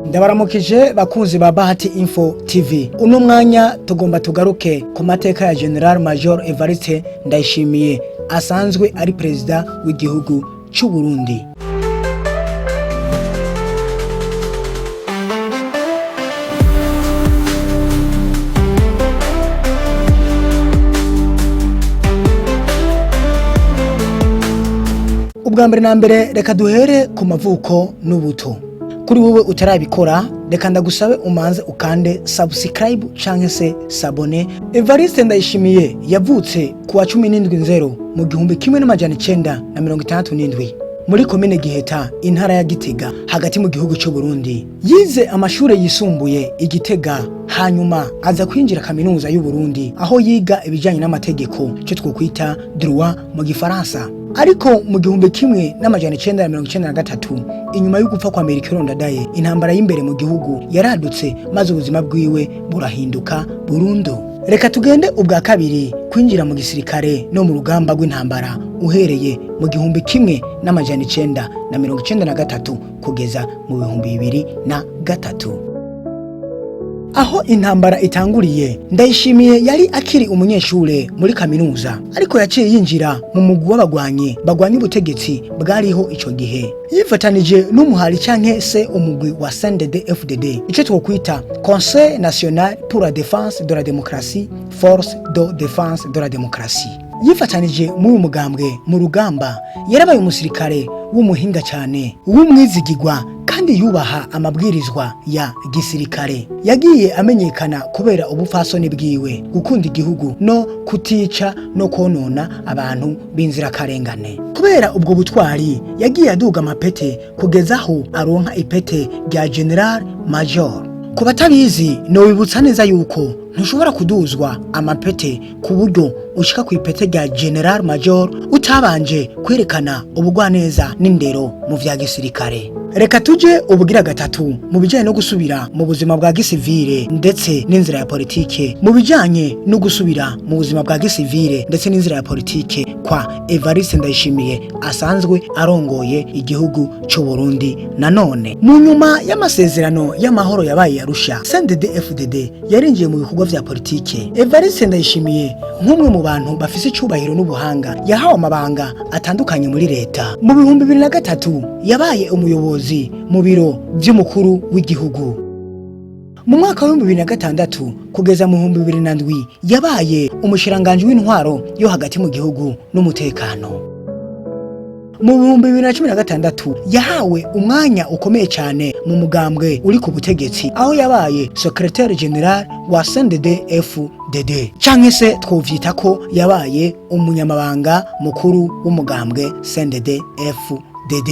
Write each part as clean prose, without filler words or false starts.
Ndabaramukije bakunzi ba Bahati Info TV. Uno mwanya tugomba tugaruke ku mateka ya Général Major Evariste Ndayishimiye asanzwe ari Perezida w'igihugu cy'Uburundi. Ubwa mbere na mbere reka duhere ku mavuko n'ubuto. Kuri wowe utarabikora reka ndagusabe umanze ukande subscribe canke se sabone. Evariste Ndayishimiye yavutse ku wa 17 mu 1967 muri komine Giheta intara ya Gitega hagati mu gihugu cy'Uburundi. Yize amashure yisumbuye Igitega hanyuma aza kwinjira kaminuza y'u Burundi aho yiga ibijanye n'amategeko cyo twokwita droit mu Gifaransa. Ariko mu 1993 inyuma yo gupfa kwa Amerika Ndadaye intambara y'imbere mu gihugu yaradutse maze ubuzima bwiwe burahinduka burundu. Reka tugende ubwa kabiri kwinjira mu gisirikare no mu rugamba rw'intambara uhereye mu 1993 kugeza mu 2003. Aho intambara itanguriye Ndayishimiye yari akiri umunyeshure muri kaminuza, ariko yaciye yinjira mu mugwi w'abagwanyi bagwanya ubutegetsi bwariho ico gihe. Yifatanije n'umuhari canke se umugwi wa CNDD-FDD ico twokwita Conseil National pour la Défense de la Démocratie, Force de Défense de la Démocratie. Yifatanije mu mugambwe mu rugamba, yarabaye umusirikare w'umuhinga cyane w'umwizigirwa kandi yubaha amabwirizwa ya gisirikare. Yagiye amenyekana kubera ubufasoni bwiwe, gukunda igihugu no kutica no konona abantu b'inzira karengane. Kubera ubwo butwari yagiye aduga amapete kugeza aho aronka ipete rya Général Major. Ku batabizi no wibutsa neza yuko ntushobora kuduzwa amapete ku buryo ushika ku ipete rya Général Major utabanje kwerekana ubugwaneza n'indero mu vya gisirikare. Reka tuje ubugira gatatu mu bijanye no gusubira mu buzima bwa gisivile ndetse n'inzira ya politike. Mu bijanye no gusubira mu buzima bwa gisivile ndetse n'inzira ya politike kwa Evariste Ndayishimiye asanzwe arongoye igihugu cy'Uburundi. Nanone mu nyuma y'amasezerano y'amahoro yabaye yarusha, CNDD-FDD yarinjiye mu bikorwa vya politike. Evariste Ndayishimiye nk'umwe mu bantu bafise icubahiro n'ubuhanga yahawe amabanga atandukanye muri leta. Mu 2003 yabaye umuyobozi mu biro by'umukuru w'igihugu. Mu mwaka wa 2006 kugeza mu 2007 yabaye umushiranganje w'intwaro yo hagati mu gihugu n'umutekano. Mu 2016 yahawe umwanya ukomeye cyane mu mugambwe uri ku butegetsi aho yabaye secrétaire général wa CNDD-FDD canke se twovyita ko yabaye umunyamabanga mukuru w'umugambwe CNDD-FDD.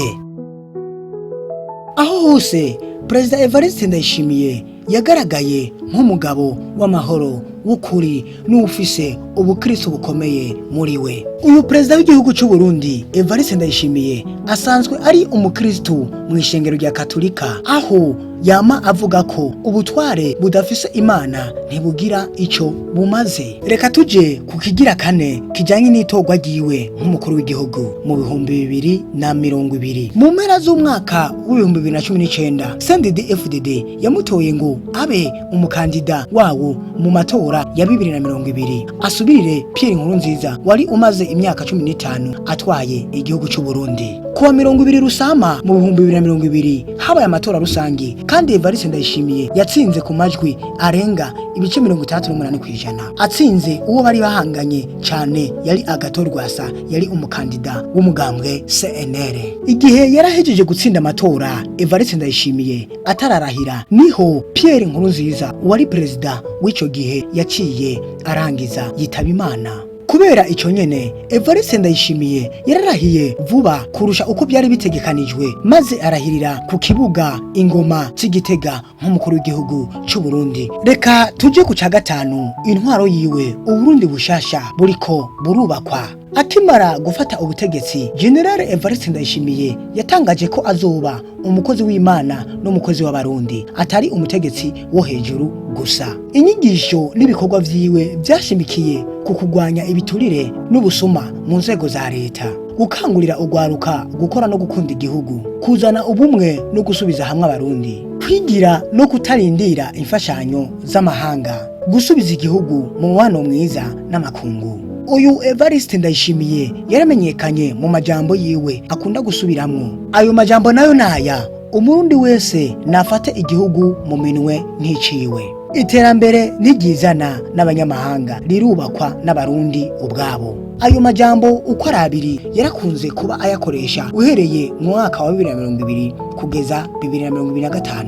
Aho hose Perezida Evariste Ndayishimiye yagaragaye nk'umugabo w'amahoro w'ukuri n'ufise ubukristo bukomeye muri we. Uyu Perezida w'igihugu cy'Uburundi Evariste Ndayishimiye asanzwe ari umukristo mu ishengero rya Katolika, aho yama avuga ko ubutware budafise Imana ntibugira ico bumaze. Reka tuje kukigira kane kijanye n'itorwa ryiwe nk'umukuru w'igihugu mu 2020. Mu mpera z'umwaka w'2019 CNDD-FDD yamutoye ngo abe umukandida wawo mu matora ya 2020 asubirire inkuru nziza wari umaze imyaka 15 atwaye igihugu cy'Uburundi. Kuwa 20 Rusama mu 2020 habaye amatora rusangi kandi Evariste Ndayishimiye yatsinze ku majwi arenga ibice 38%. Atsinze uwo bari bahanganye cyane yari agatorerwa, yari umukandida w'umugambwe CNL. Igihe yarahejeje gutsinda amatora Evariste Ndayishimiye atararahira niho inkuru nziza wari perezida w'ico gihe yaciye arangiza yitaba Imana. Kubera ico nyene Evariste Ndayishimiye yararahiye vuba kurusha uko byari bitegekanijwe, maze arahirira ku kibuga ingoma c'Igitega nk'umukuru w'igihugu cy'Uburundi. Reka tuje ku ca gatanu intwaro yiwe Uburundi bushasha buriko burubakwa. Akimara gufata ubutegetsi, Général Evariste Ndayishimiye yatangaje ko azoba umukozi w'Imana n'umukozi w'abarundi, atari umutegetsi wo hejuru gusa. Inyigisho n'ibikorwa vyiwe byashimikiye ku kugwanya ibiturire n'ubusuma mu nzego za leta, gukangurira ugwaruka gukora no gukunda igihugu, kuzana ubumwe no gusubiza hamwe abarundi, kwigira no kutarindira imfashanyo z'amahanga, gusubiza igihugu mu mubano mwiza n'amakungu. Uyu Evariste Ndayishimiye yaramenyekanye mu majambo yiwe akunda gusubiramwo. Ayo majambo nayo naya: umurundi wese nafate igihugu mu minwe nticiwe. Iterambere ntigizana n'abanyamahanga, rirubakwa n'abarundi ubwabo. Ayo majambo uko ari abiri yarakunze kuba ayakoresha uhereye mu mwaka wa 2020 kugeza 2025.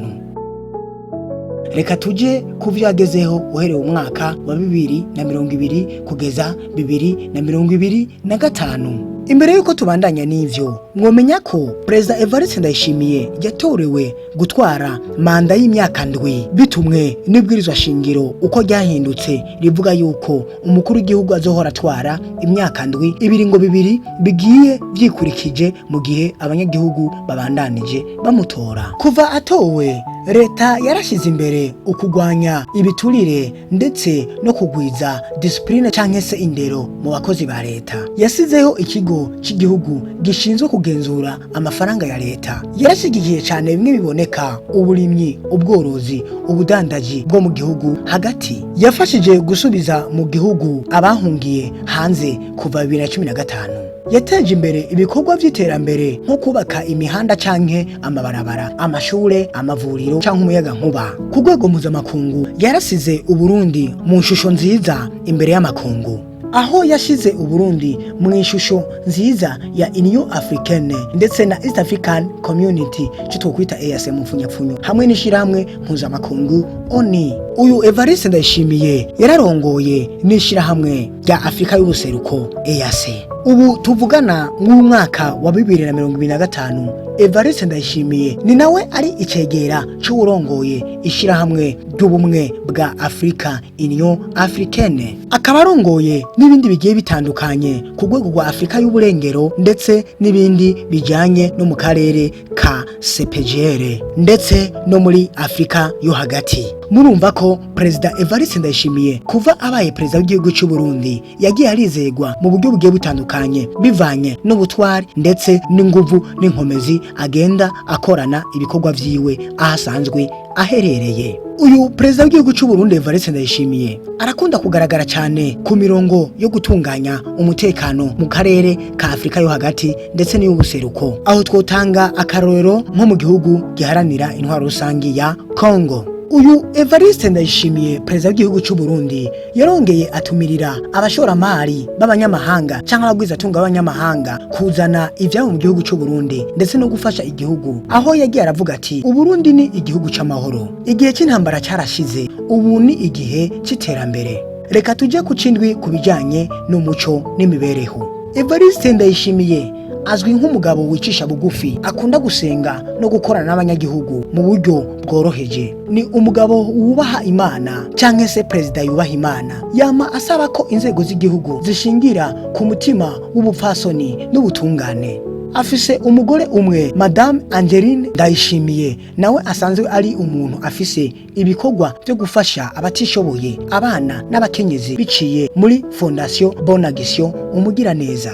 Reka tuje kuvyo yagezeho uhereye mu mwaka wa 2020 kugeza 2025. Imbere yuko tubandanya n'ivyo, mwomenya ko Perezida Evariste Ndayishimiye yatorewe gutwara manda y'imyaka 7 bitumwe n'ibwirizwa shingiro uko ryahindutse rivuga yuko umukuru w'igihugu azohora atwara imyaka 7, ibiringo bibiri bigiye vyikurikije mu gihe abanyagihugu babandanije bamutora. Kuva atowe, leta yarashize imbere ukugwanya ibiturire ndetse no kugwiza discipline canke se indero mu bakozi ba leta. Yasizeho ikigo cy'igihugu gishinzwe kugenzura amafaranga ya leta. Yarashigikiye cyane bimwe biboneka: uburimyi, ubworozi, ubudandaji bwo mu gihugu hagati. Yafashije gusubiza mu gihugu abahungiye hanze kuva 2015. Yateje imbere ibikorwa vy'iterambere nko kubaka imihanda canke amabarabara, amashure, amavuriro canke umuyaga nkuba. Ku rwego mpuzamakungu yarasize Uburundi mu shusho nziza imbere y'amakungu, aho yashize Uburundi mu ishusho nziza ya Union Africaine ndetse na East African Community cyo kwita EAC mu mfunyapfunyo, hamwe n'ishirahamwe mpuzamakungu ONU. Uyu Evariste Ndayishimiye yararongoye n'ishirahamwe rya Afrika y'ubuseruko EAC. Ubu tuvugana mu mwaka wa 2025, Evariste Ndayishimiye ni nawe ari icegera cy'urongoye ishirahamwe ry'ubumwe bwa Afrika, Union Africaine. Akaba arongoye n'ibindi bigiye bitandukanye ku rwego rwa Afrika y'uburengero ndetse n'ibindi bijanye no mu karere ka CPGR ndetse no muri Afrika yo hagati. Murumva ko Perezida Evariste Ndayishimiye kuva abaye Perezida w'igihugu cy'u Burundi yagiye arizegwa mu buryo bugiye butandukanye bivanye n'ubutwari ndetse n'inguvu n'inkomezi agenda akorana ibikorwa vyiwe ahasanzwe aherereye. Uyu Perezida w'igihugu cy'u Burundi Evariste Ndayishimiye arakunda kugaragara cyane ku mirongo yo gutunganya umutekano mu karere ka Afrika yo hagati ndetse n'iy'ubuseruko, aho twotanga akarorero nko mu gihugu giharanira intwaro rusangi ya Congo. Uyu Evariste Ndayishimiye Perezida w'igihugu cy'u Burundi yarongeye atumirira abashoramari b'abanyamahanga cyangwa abagwizatunga b'abanyamahanga kuzana ivyabo mu gihugu cy'u Burundi ndetse no gufasha igihugu, aho yagiye aravuga ati Uburundi ni igihugu c'amahoro, igihe cy'intambara cyarashize, ubu ni igihe cy'iterambere. Reka tuje ku cindwi kubijanye n'umuco n'imibereho. Evariste Ndayishimiye azwi nk'umugabo wicisha bugufi, akunda gusenga no gukorana n'abanyagihugu mu buryo bworoheje. Ni umugabo wubaha Imana canke se Perezida yubaha Imana. Yama asaba ko inzego z'igihugu zishingira ku mutima w'ubupfasoni n'ubutungane. Afise umugore umwe, Madame Ingene Ndayishimiye, nawe asanzwe ari umuntu afise ibikorwa byo gufasha abatishoboye, abana n'abakenyezi biciye muri Fondation Bonagision umugiraneza.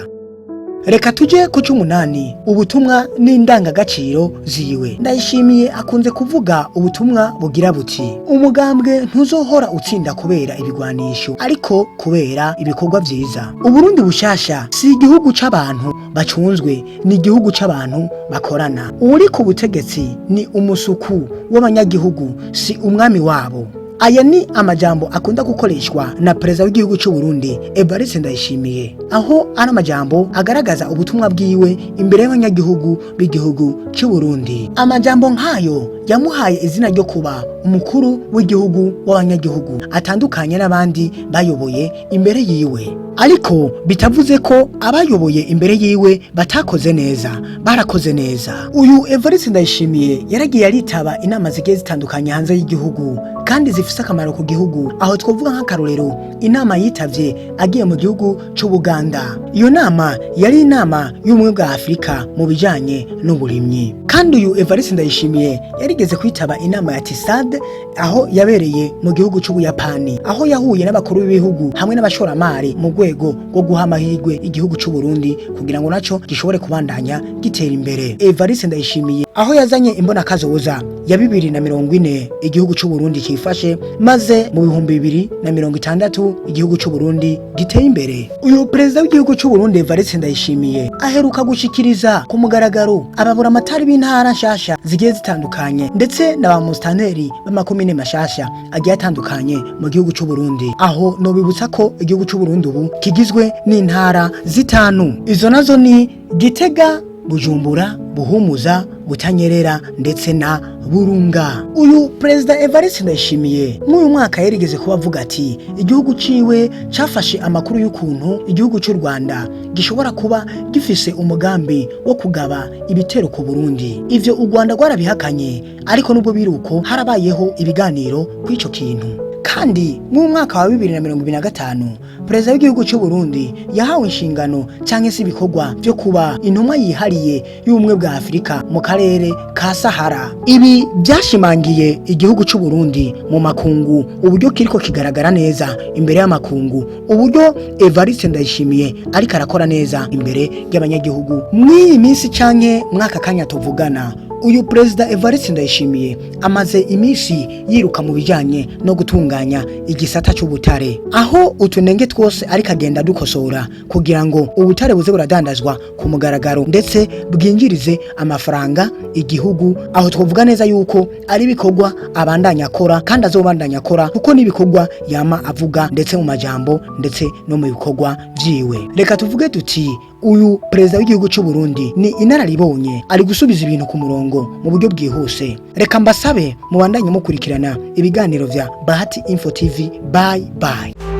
Reka tuje ku cy'umunani, ubutumwa n'indangagaciro ziwe. Ndayishimiye akunze kuvuga ubutumwa bugira buti: umugambwe ntuzohora utsinda kubera ibigwanisho, ariko kubera ibikorwa vyiza. Uburundi bushasha si igihugu c'abantu bacunzwe, ni igihugu c'abantu bakorana. Uri ku butegetsi ni umusuku w'abanyagihugu, si umwami wabo. Aya ni amajambo akunda gukoreshwa na Perezida w'igihugu cy'u Burundi Evariste Ndayishimiye, aho ari amajambo agaragaza ubutumwa bwiwe imbere y'abanyagihugu b'igihugu cy'u Burundi. Amajambo nk'ayo yamuhaye izina ryo kuba umukuru w'igihugu w'abanyagihugu, atandukanye n'abandi bayoboye imbere yiwe. Ariko bitavuze ko abayoboye imbere yiwe batakoze neza, barakoze neza. Uyu Evariste Ndayishimiye yaragiye aritaba inama zigiye zitandukanye hanze y'igihugu kandi zifise akamaro ku gihugu, aho twovuga nk'akarorero inama yitavye agiye mu gihugu c'Ubuganda, iyo nama yari inama y'ubumwe bwa Afurika mu bijanye n'uburimyi. Kandi uyu Evariste Ndayishimiye yarigeze kwitaba inama ya TISAD aho yabereye mu gihugu c'Ubuyapani, aho yahuye n'abakuru b'ibihugu hamwe n'abashoramari mu rwego rwo guha amahirwe igihugu c'Uburundi kugira ngo naco gishobore kubandanya gitera imbere. Evariste Ndayishimiye aho yazanye imbonakazoza ya 2040 igihugu c'Uburundi kifashe, maze mu 2060 igihugu c'Uburundi giteye imbere. Uyu perezida w'igihugu c'Uburundi Evariste Ndayishimiye aheruka gushikiriza ku mugaragaro ababura amatari b'intara nshasha zigiye zitandukanye ndetse na ba mustanteri b'amakomine mashasha agiye atandukanye mu gihugu c'Uburundi, aho no bibutsa ko igihugu c'Uburundi ubu kigizwe n'intara zitanu. Izo nazo ni Gitega, Bujumbura, Buhumuza, Butanyerera ndetse na Burunga. Uyu Perezida Evariste Ndayishimiye mu mwaka yarigeze kuba avuga ati igihugu ciwe cafashe amakuru y'ukuntu igihugu cy'u Rwanda gishobora kuba gifise umugambi wo kugaba ibitero ku Burundi. Ivyo u Rwanda rwarabihakanye, ariko nubwo biruko harabayeho ibiganiro kw'ico kintu. Kandi mu mwaka wa 2025 Perezida w'igihugu cy'u Burundi yahawe inshingano canke se ibikorwa byo kuba intumwa yihariye y'ubumwe bwa Afurika mu karere ka Sahara. Ibi byashimangiye igihugu cy'u Burundi mu makungu uburyo kiriko kigaragara neza imbere y'amakungu, uburyo Evariste Ndayishimiye ariko arakora neza imbere y'abanyagihugu. Mw'iyi minsi canke mwaka kanya tuvugana, uyu Perezida Evariste Ndayishimiye amaze imisi yiruka mu bijanye no gutunganya igisata cy'ubutare, aho utunenge twose ariko agenda dukosora kugira ngo ubutare buze buradandazwa ku mugaragaro ndetse bwinjirize amafaranga igihugu. Aho twavuga neza yuko ari bikorwa abandanya akora kandi azobandanya akora, kuko nibikorwa yama avuga ndetse mu majambo ndetse no mu bikorwa vyiwe. Reka tuvuge tuti uyu perezida w'igihugu cy'u Burundi ni inararibonye, ari gusubiza ibintu ku murongo mu buryo bwihuse. Reka mbasabe mubandanye mukurikirana ibiganiro vya Bahati Info TV. Bye bye.